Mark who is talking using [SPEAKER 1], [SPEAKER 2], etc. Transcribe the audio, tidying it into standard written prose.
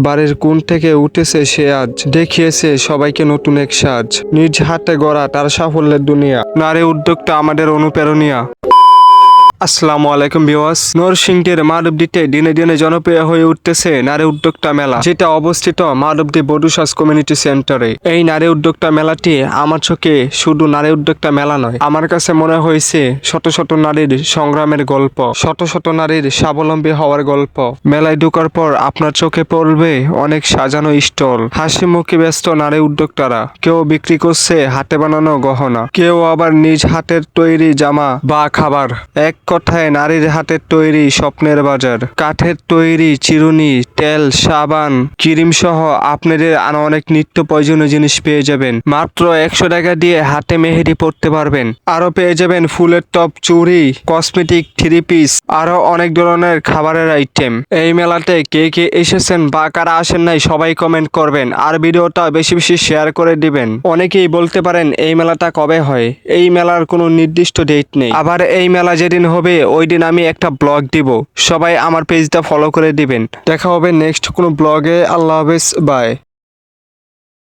[SPEAKER 1] বাড়ির কোণ থেকে উঠেছে সে আজ, দেখিয়েছে সবাইকে নতুন এক সাজ। নিজ হাতে গড়া তার সাফল্যের দুনিয়া, নারী উদ্যোক্তা আমাদের অনুপ্রেরণীয়। আসসালামু আলাইকুম ভিউয়ার্স। নরসিংদীর মাধবদীতে দিনে দিনে জনপ্রিয় হয়ে উঠতেছে নারী উদ্যোক্তা মেলা, যেটা অবস্থিত মাধবদী বডুসাস কমিউনিটি সেন্টারে। এই নারী উদ্যোক্তা মেলাটি আমার চোখে শুধু নারী উদ্যোক্তা মেলা নয়, আমার কাছে মনে হয়েছে শত শত নারীর সংগ্রামের গল্প, শত শত নারীর স্বাবলম্বী হওয়ার গল্প। মেলায় ঢোকার পর আপনার চোখে পড়বে অনেক সাজানো স্টল, হাসি মুখে ব্যস্ত নারী উদ্যোক্তারা। কেউ বিক্রি করছে হাতে বানানো গহনা, কেউ আবার নিজ হাতের তৈরি জামা বা খাবার। এক কথায় নারীর হাতের তৈরি স্বপ্নের বাজার। কাঠের তৈরি চিরুনি, তেল, সাবান, ক্রিম সহ আপনাদের আরো অনেক নিত্য প্রয়োজনীয় জিনিস পেয়ে যাবেন মাত্র 100 টাকা দিয়ে। হাতে মেহেদি পড়তে পারবেন। আরো পেয়ে যাবেন ফুলের টপ, চুড়ি, কসমেটিক, থ্রি পিস, আরো অনেক ধরনের খাবারের আইটেম। এই মেলাতে কে কে এসেছেন বা কারা আসেন নাই সবাই কমেন্ট করবেন, আর ভিডিওটা বেশি বেশি শেয়ার করে দিবেন। অনেকেই বলতে পারেন এই মেলাটা কবে হয়। এই মেলার কোনো নির্দিষ্ট ডেট নেই। আবার এই মেলা যেদিন হবে ওই দিন আমি একটা ব্লগ দিব, সবাই আমার পেজটা ফলো করে দিবেন। দেখা হবে নেক্সট কোনো ব্লগে। আল্লাহ হাফেজ, বাই।